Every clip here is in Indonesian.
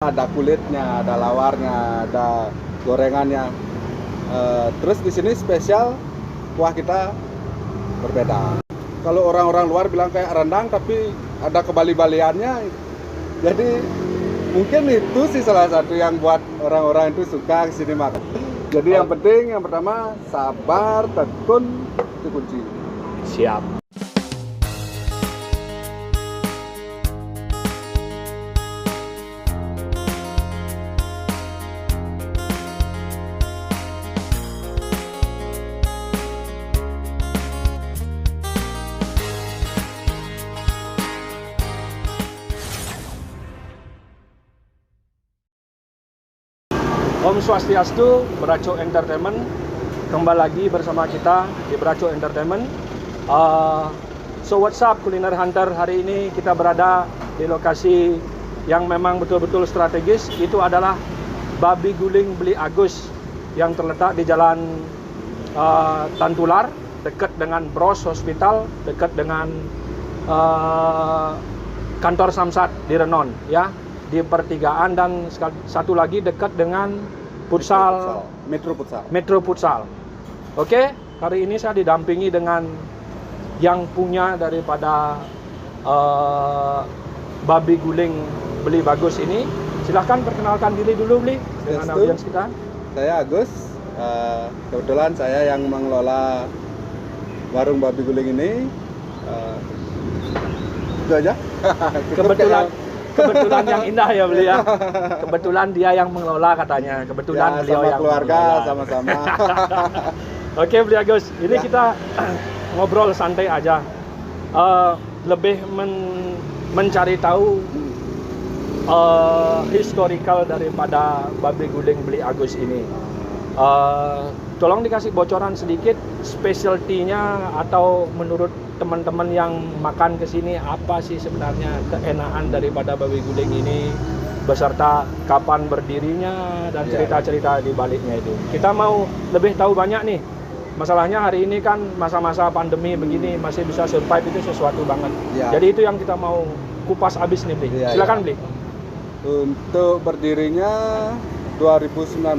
ada kulitnya, ada lawarnya, ada gorengannya. Terus di sini spesial kuah kita berbeda. Kalau orang-orang luar bilang kayak rendang, tapi ada kebali-baliannya. Jadi mungkin itu sih salah satu yang buat orang-orang itu suka kesini makan. Jadi yang penting, yang pertama sabar, tekun, itu kunci. Siap. Om Swastiastu, Beraco Entertainment. Kembali lagi bersama kita di Beraco Entertainment. So what's up Kuliner Hunter, hari ini kita berada di lokasi yang memang betul-betul strategis. Itu adalah Babi Guling Beli Agus yang terletak di Jalan Tantular, dekat dengan Bros Hospital, dekat dengan kantor Samsat di Renon, ya, di pertigaan, dan satu lagi dekat dengan Metro Futsal. Oke, hari ini saya didampingi dengan yang punya daripada Babi Guling Beli Bagus ini. Silahkan perkenalkan diri dulu, Beli, dengan audiens kita. Saya Agus, kebetulan saya yang mengelola warung Babi Guling ini. Itu aja. Kebetulan yang indah ya, Beli, ya. Kebetulan dia yang mengelola katanya. Kebetulan ya, beliau sama yang keluarga mengelola. sama-sama. Oke, Beli Agus, ini kita ngobrol santai aja. Lebih mencari tahu historical daripada Babi Guling Beli Agus ini. Tolong dikasih bocoran sedikit specialty-nya, atau menurut teman-teman yang makan ke sini apa sih sebenarnya keenaan daripada Babi Guling ini, beserta kapan berdirinya dan cerita-cerita di baliknya itu. Kita mau lebih tahu banyak nih. Masalahnya hari ini kan masa-masa pandemi begini, masih bisa survive itu sesuatu banget. Ya. Jadi itu yang kita mau kupas abis nih, Bli. Ya, silakan, Bli. Untuk berdirinya 2019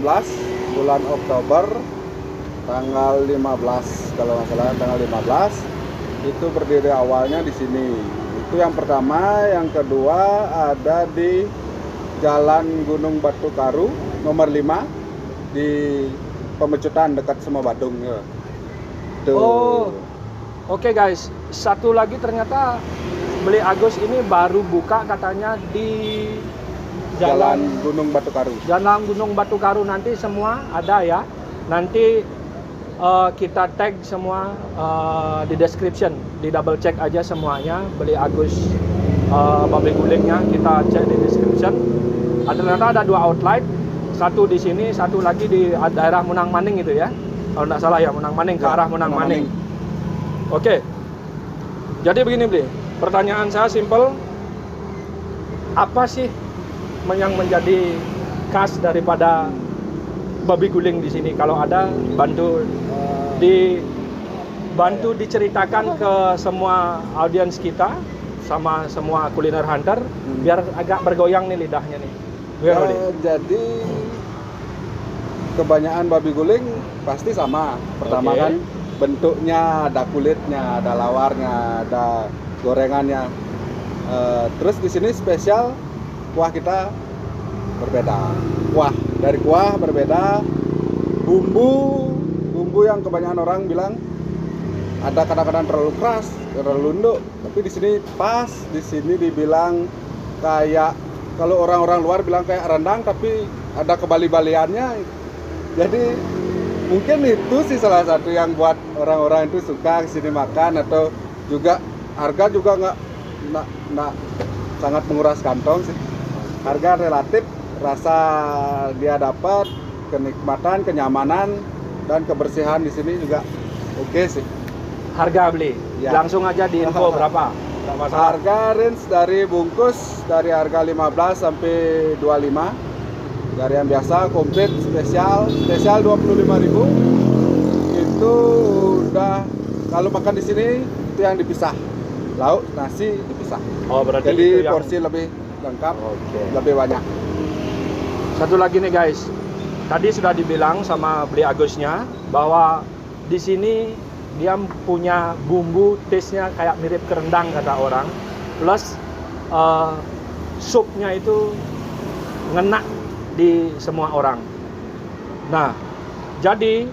bulan Oktober tanggal 15, kalau nggak salah tanggal 15 itu berdiri awalnya di sini. Itu yang pertama. Yang kedua ada di Jalan Gunung Batu Karu nomor 5 di Pemecutan dekat Semua Badung. Tuh. Oh, oke, guys. Satu lagi ternyata Beli Agus ini baru buka katanya di Jalan Gunung Batu Karu. Jalan Gunung Batu Karu, nanti semua ada ya. Nanti kita tag semua di description, di double check aja semuanya. Beli Agus Babi Gulingnya kita cek di description. Ternyata ada 2 outlet, satu di sini, satu lagi di daerah Munang Maning itu ya. Kalau nggak salah ya, Munang Maning, ke arah Munang Maning. Oke. Jadi begini, Bli. Pertanyaan saya simple. Apa sih yang menjadi khas daripada Babi Guling di sini? Kalau ada, bantu diceritakan ke semua audiens kita, sama semua Kuliner Hunter, biar agak bergoyang nih lidahnya nih. Jadi kebanyakan Babi Guling pasti sama. Pertama kan bentuknya, ada kulitnya, ada lawarnya, ada gorengannya. Terus di sini spesial kuah kita berbeda. Dari kuah berbeda. Bumbu yang kebanyakan orang bilang ada kadang-kadang terlalu keras, terlalu lunduk, tapi di sini pas. Di sini dibilang kayak, kalau orang-orang luar bilang kayak rendang, tapi ada kebali-baliannya. Jadi mungkin itu sih salah satu yang buat orang-orang itu suka kesini makan. Atau juga harga juga nggak sangat menguras kantong sih. Harga relatif, rasa dia dapat, kenikmatan, kenyamanan, dan kebersihan di sini juga oke sih. Harga, Beli, ya. Langsung aja di info berapa? Harga range dari bungkus dari harga 15 sampai 25. Dari yang biasa, komplit, spesial 25.000. Itu udah, kalau makan di sini itu yang dipisah. Lauk, nasi dipisah. Oh, berarti jadi itu porsi lebih lengkap, lebih banyak. Satu lagi nih guys, tadi sudah dibilang sama Beli Agusnya bahwa di sini dia punya bumbu taste-nya kayak mirip kerendang kata orang, plus supnya itu ngena di semua orang. Nah, jadi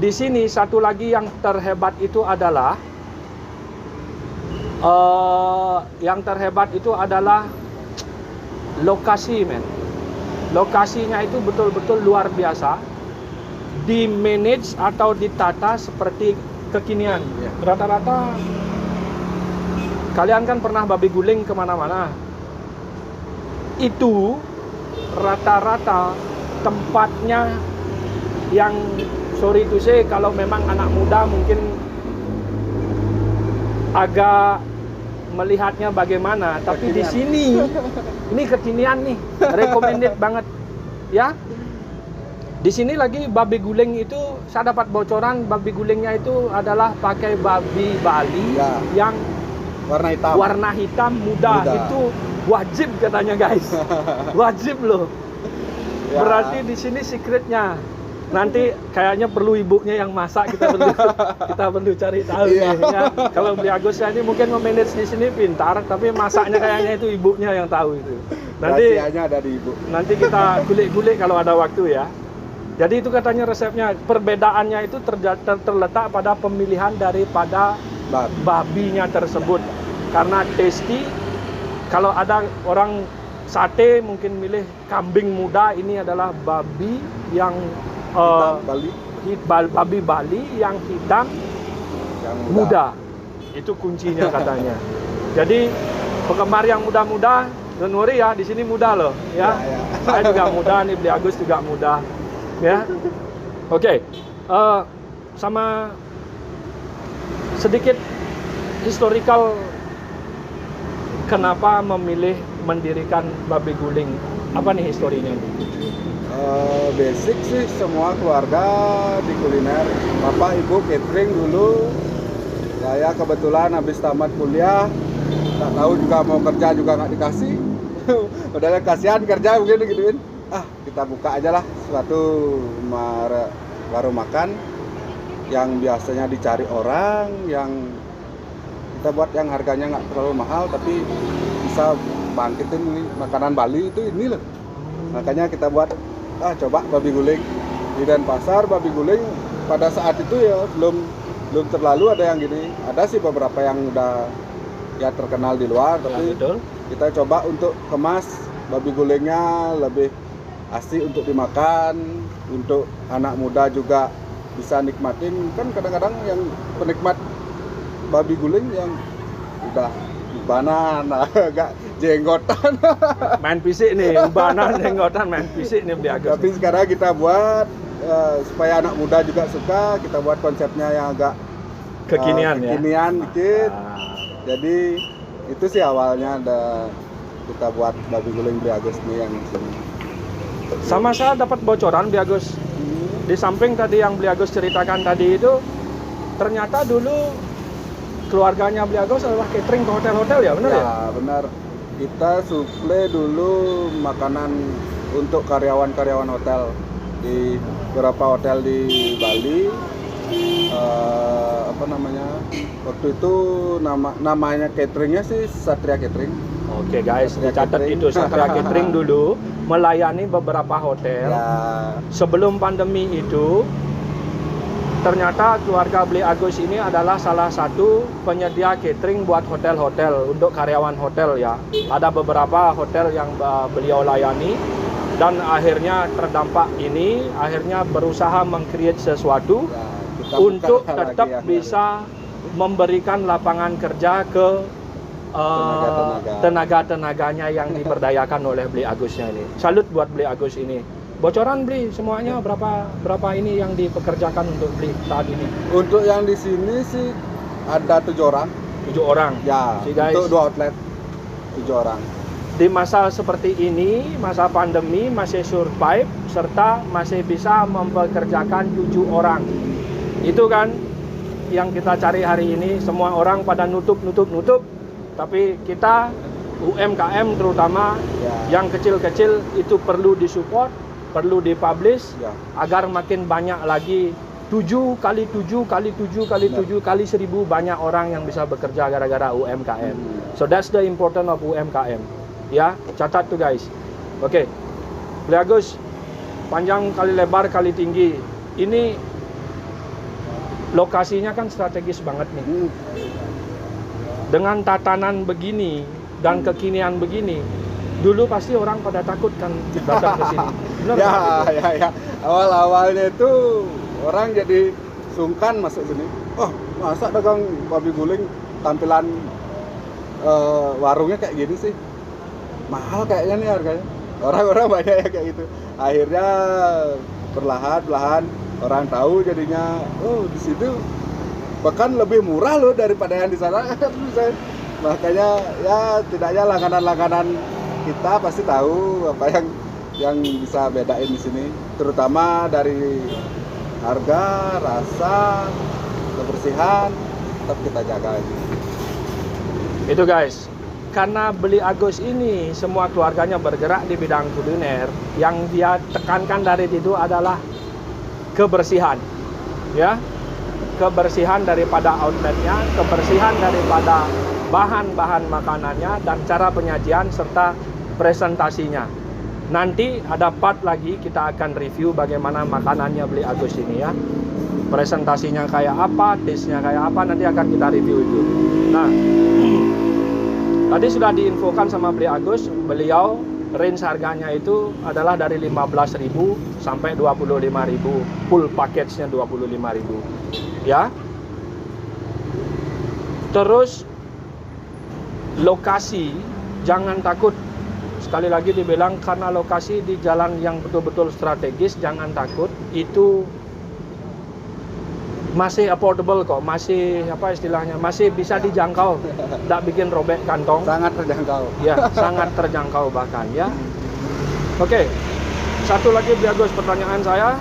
di sini satu lagi yang terhebat itu adalah lokasi, men. Lokasinya itu betul-betul luar biasa, di manage atau ditata seperti kekinian. Rata-rata kalian kan pernah babi guling kemana-mana, itu rata-rata tempatnya yang sorry to say, kalau memang anak muda mungkin agak melihatnya bagaimana, tapi di sini ini kekinian nih, recommended banget ya. Di sini lagi babi guling itu saya dapat bocoran, babi gulingnya itu adalah pakai babi Bali Ya. yang Warna hitam. muda. Itu wajib katanya guys. Wajib loh. Ya. Berarti di sini secretnya. Nanti kayaknya perlu ibunya yang masak, kita perlu cari tahu Iya. nih ya. Kalau Beli Agus ini mungkin memanage di sini pintar, tapi masaknya kayaknya itu ibunya yang tahu itu. Nanti Rahasianya ada di ibu. nanti kita gulik-gulik kalau ada waktu ya. Jadi itu katanya resepnya, perbedaannya itu terletak pada pemilihan daripada babinya tersebut. Karena tasty, kalau ada orang sate mungkin milih kambing muda, ini adalah babi yang Bali babi Bali yang hitam yang muda. Itu kuncinya katanya. Jadi penggemar yang muda-muda, don't worry ya, di sini muda loh ya. Ya. Saya juga muda nih, Beli Agus juga muda. Ya. Oke. Sama sedikit historical kenapa memilih mendirikan babi guling. Apa nih historinya? Basic sih, semua keluarga di kuliner. Bapak ibu catering dulu. Saya kebetulan habis tamat kuliah, tak tahu juga mau kerja juga nggak dikasih. Udah kasihan kerja begini gituin. Kita buka aja lah suatu warung makan yang biasanya dicari orang, yang kita buat yang harganya nggak terlalu mahal tapi bisa bangkitin makanan Bali itu ini loh. Makanya kita buat coba babi guling di Denpasar. Babi guling pada saat itu ya belum terlalu ada yang gini. Ada sih beberapa yang udah ya terkenal di luar, tapi betul. Kita coba untuk kemas babi gulingnya lebih asik untuk dimakan, untuk anak muda juga bisa nikmatin. Kan kadang-kadang yang penikmat babi guling yang udah ubanan, agak jenggotan. Main fisik nih, ubanan, jenggotan, main fisik nih Beli Agus. Tapi sekarang kita buat supaya anak muda juga suka, kita buat konsepnya yang agak kekinian dikit. Jadi itu sih awalnya ada kita buat babi guling Beli Agus nih yang sini. Sama saya dapat bocoran Beli Agus. Di samping tadi yang Beli Agus ceritakan tadi itu, ternyata dulu keluarganya Beli Agus adalah catering ke hotel-hotel ya, benar ya? Ya, benar. Kita suplai dulu makanan untuk karyawan-karyawan hotel di beberapa hotel di Bali. Waktu itu namanya cateringnya sih Satria Catering. Oke guys, Satria dicatat Catering. itu Satria Catering dulu melayani beberapa hotel. Ya, Sebelum pandemi itu, ternyata keluarga Beli Agus ini adalah salah satu penyedia catering buat hotel-hotel, untuk karyawan hotel ya. Ada beberapa hotel yang beliau layani, dan akhirnya terdampak ini, akhirnya berusaha meng-create sesuatu ya, kita untuk buka tetap lagi yang bisa memberikan lapangan kerja ke tenaga-tenaganya yang diberdayakan oleh Beli Agusnya ini. Salut buat Beli Agus ini. Bocoran Beli semuanya berapa ini yang dipekerjakan untuk Beli saat ini? Untuk yang di sini sih ada 7 orang. 7 orang. Ya, Si guys, untuk 2 outlet 7 orang. di masa seperti ini, masa pandemi, masih survive serta masih bisa mempekerjakan 7 orang. Itu kan yang kita cari hari ini. Semua orang pada nutup, tapi kita UMKM terutama Ya. yang kecil-kecil itu perlu disupport, perlu dipublish Ya. agar makin banyak lagi 7 kali 7 kali 7 kali 7 kali 1000 banyak orang yang bisa bekerja gara-gara UMKM. So that's the important of UMKM. Ya, catat tuh guys. Oke. Beli Agus, panjang kali lebar kali tinggi. Ini lokasinya kan strategis banget nih. Hmm. Dengan tatanan begini dan kekinian begini, dulu pasti orang pada takut kan datang ke sini. Benar Ya, nggak? ya. Awal-awalnya itu orang jadi sungkan masuk sini. Oh, masa dagang babi guling tampilan warungnya kayak gini sih? Mahal kayaknya nih harganya. Orang-orang banyak ya kayak gitu. Akhirnya perlahan-lahan orang tahu jadinya, oh di situ bahkan lebih murah loh daripada yang di sana. Makanya ya tidaknya langganan-langganan kita pasti tahu apa yang bisa bedain di sini, terutama dari harga, rasa, kebersihan tetap kita jaga ini. Itu guys, karena Beli Agus ini semua keluarganya bergerak di bidang kuliner, yang dia tekankan dari itu adalah kebersihan, ya, kebersihan daripada outletnya, kebersihan daripada bahan-bahan makanannya dan cara penyajian serta presentasinya. Nanti ada part lagi kita akan review bagaimana makanannya Beli Agus ini ya. Presentasinya kayak apa, taste-nya kayak apa, nanti akan kita review itu. Nah, tadi sudah diinfokan sama Beli Agus, beliau range harganya itu adalah dari 15.000 sampai 25.000, full package-nya 25.000. Ya. Terus lokasi, jangan takut. Sekali lagi dibilang karena lokasi di jalan yang betul-betul strategis, jangan takut. Itu masih affordable kok, masih apa istilahnya, masih bisa dijangkau, tidak bikin robek kantong. Sangat terjangkau. Ya, sangat terjangkau bahkan ya. Oke, satu lagi Beli Agus, pertanyaan saya,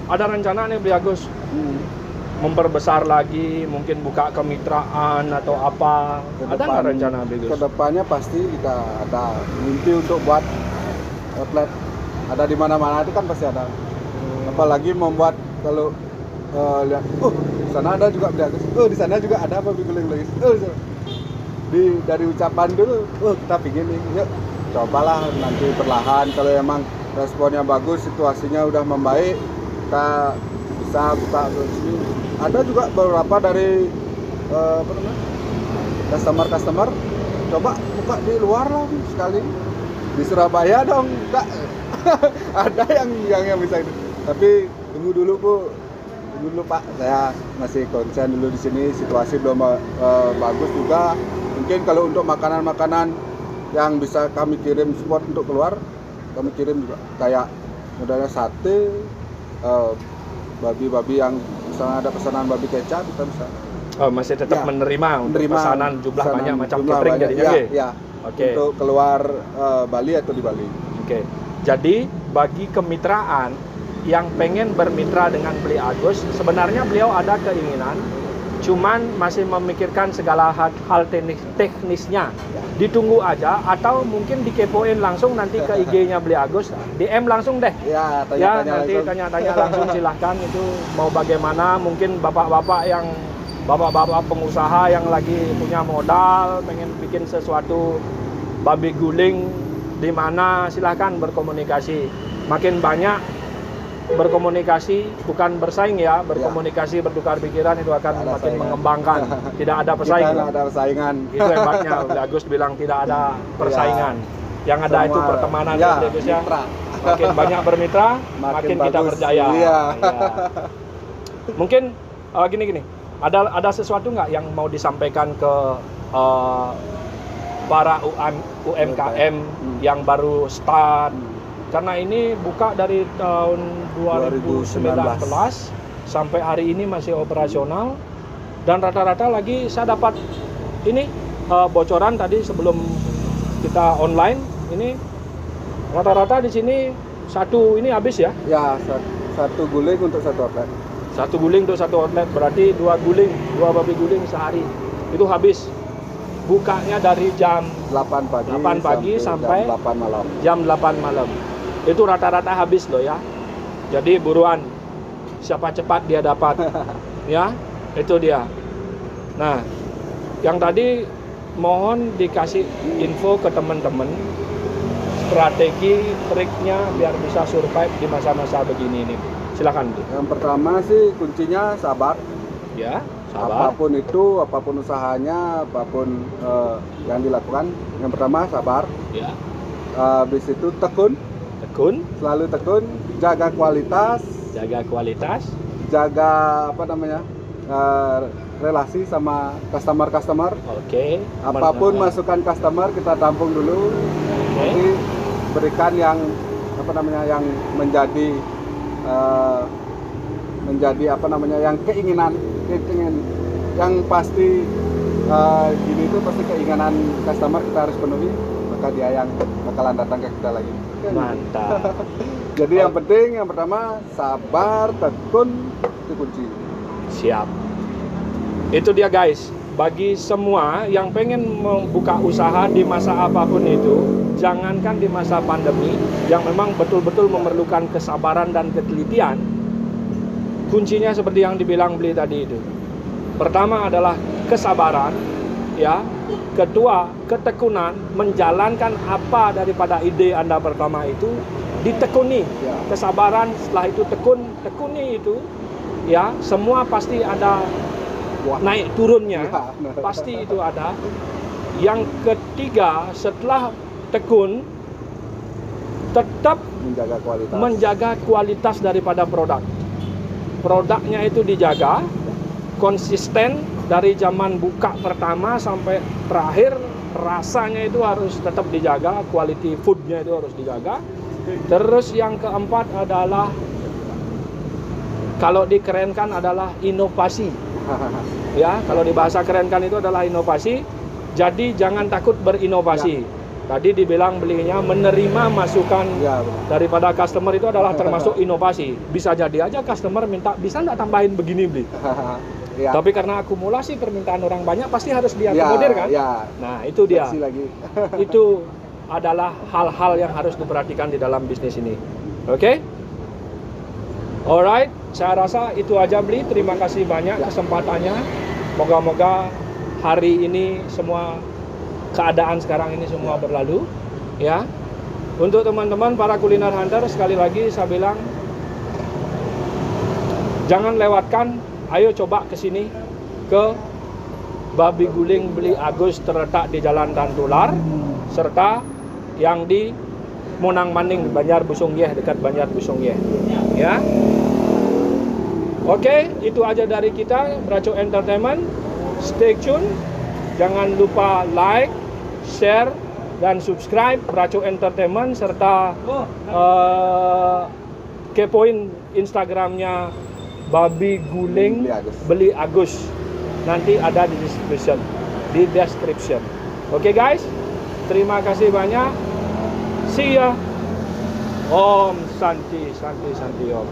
ada rencana nih Beli Agus memperbesar lagi, mungkin buka kemitraan atau apa? Ada nggak rencana Beli Agus? Kedepannya pasti kita ada mimpi untuk buat outlet, ada di mana-mana itu kan pasti ada. Apalagi membuat kalau lihat, di sana ada juga Beli Agus, di sana juga ada babi guling lagi, dari ucapan dulu, kita pingin nih, yuk cobalah nanti perlahan. Kalau emang responnya bagus, situasinya udah membaik, kita bisa buka di sini. Ada juga beberapa dari customer coba buka di luar lah sekali, di Surabaya dong, enggak. Ada yang bisa itu, tapi tunggu dulu Pak, saya masih konsen dulu di sini, situasi belum bagus juga. Mungkin kalau untuk makanan-makanan yang bisa kami kirim support untuk keluar, kami kirim juga kayak modalnya sate, babi-babi yang misalnya ada pesanan babi kecap, kita bisa. Oh, masih tetap Ya, menerima untuk pesanan jumlah banyak macam catering jadinya. Ya. Oke. Untuk keluar Bali atau di Bali. Oke. Jadi bagi kemitraan yang pengen bermitra dengan Beli Agus, sebenarnya beliau ada keinginan, cuman masih memikirkan segala hal teknisnya. Ditunggu aja, atau mungkin dikepoin langsung nanti ke IG-nya Beli Agus, DM langsung deh. Ya, Ya, tanya-tanya nanti langsung. tanya-tanya langsung, silahkan. Itu mau bagaimana, mungkin bapak-bapak pengusaha yang lagi punya modal, pengen bikin sesuatu babi guling di mana, silahkan berkomunikasi. Makin banyak berkomunikasi, bukan bersaing ya, berkomunikasi, bertukar pikiran, itu akan Ada makin saingan. mengembangkan. Tidak ada pesaing. Kita nggak ada persaingan. Itu hebatnya, Beli Agus bilang tidak ada persaingan. Yang ada itu Semua, pertemanan ya, Beli Agus ya. mitra. Makin banyak bermitra, makin kita bagus. berjaya. Iya. Iya. Mungkin gini. Ada sesuatu nggak yang mau disampaikan ke para UMKM yang baru start? Karena ini buka dari tahun 2019 sampai hari ini masih operasional, dan rata-rata lagi saya dapat ini bocoran tadi sebelum kita online, ini rata-rata di sini satu ini habis ya. Ya, satu guling untuk satu outlet. Satu guling untuk satu outlet, berarti dua babi guling sehari itu habis. bukanya dari jam 8 pagi, 8 pagi sampai jam 8 malam. jam 8 malam. Itu rata-rata habis loh ya. Jadi buruan, siapa cepat dia dapat. Ya, itu dia. Nah, yang tadi mohon dikasih info ke teman-teman strategi, triknya biar bisa survive di masa-masa begini ini. Silakan, Bu. Yang pertama sih kuncinya sabar. Ya, sabar. Apapun usahanya, apapun yang dilakukan, yang pertama sabar. Ya, Habis itu tekun, selalu tekun, jaga kualitas, jaga apa namanya, relasi sama customer. Oke. Apapun masukan customer kita tampung dulu. Nanti berikan yang apa namanya, yang menjadi apa namanya, yang keinginan yang pasti gini itu pasti keinginan customer kita harus penuhi, maka dia yang bakalan datang ke kita lagi. Mantap. Jadi yang penting yang pertama sabar, tekun, itu kunci. Siap. Itu dia guys. Bagi semua yang pengen membuka usaha di masa apapun itu, jangankan di masa pandemi yang memang betul-betul memerlukan kesabaran dan ketelitian. Kuncinya seperti yang dibilang beli tadi itu. Pertama adalah kesabaran, ya. Kedua, ketekunan, menjalankan apa daripada ide Anda pertama itu ditekuni. Ya. Kesabaran, setelah itu tekuni itu, ya. Semua pasti ada naik turunnya, pasti itu ada. Yang ketiga, setelah tekun, tetap menjaga kualitas daripada produk. Produknya itu dijaga, konsisten dari zaman buka pertama sampai terakhir, rasanya itu harus tetap dijaga, quality foodnya itu harus dijaga. Terus yang keempat adalah, kalau dikerenkan adalah inovasi. Ya, kalau di bahasa kerenkan itu adalah inovasi. Jadi jangan takut berinovasi. Ya. Tadi dibilang belinya menerima masukan daripada customer itu adalah termasuk inovasi. Bisa jadi aja customer minta, bisa nggak tambahin begini beli. Ya. Tapi karena akumulasi permintaan orang banyak pasti harus diakomodir kan? Ya. Nah itu dia. Itu adalah hal-hal yang harus diperhatikan di dalam bisnis ini. Oke? Alright, saya rasa itu aja beli. Terima kasih banyak kesempatannya. Moga-moga hari ini semua keadaan sekarang ini semua berlalu, ya. Untuk teman-teman para kuliner hunter, sekali lagi saya bilang jangan lewatkan. Ayo coba ke sini, ke Babi Guling Beli Agus, terletak di Jalan Tantular, serta yang di Monang Maning, Banjar Busung Yeh, dekat Banjar Busung Yeh, ya. Oke, itu aja dari kita, Braco Entertainment. Stay tune, jangan lupa like, share, dan subscribe Braco Entertainment, serta kepoin Instagramnya Babi Guling Beli Agus. Nanti ada di description. Oke guys, terima kasih banyak. See ya. Om Santi Om.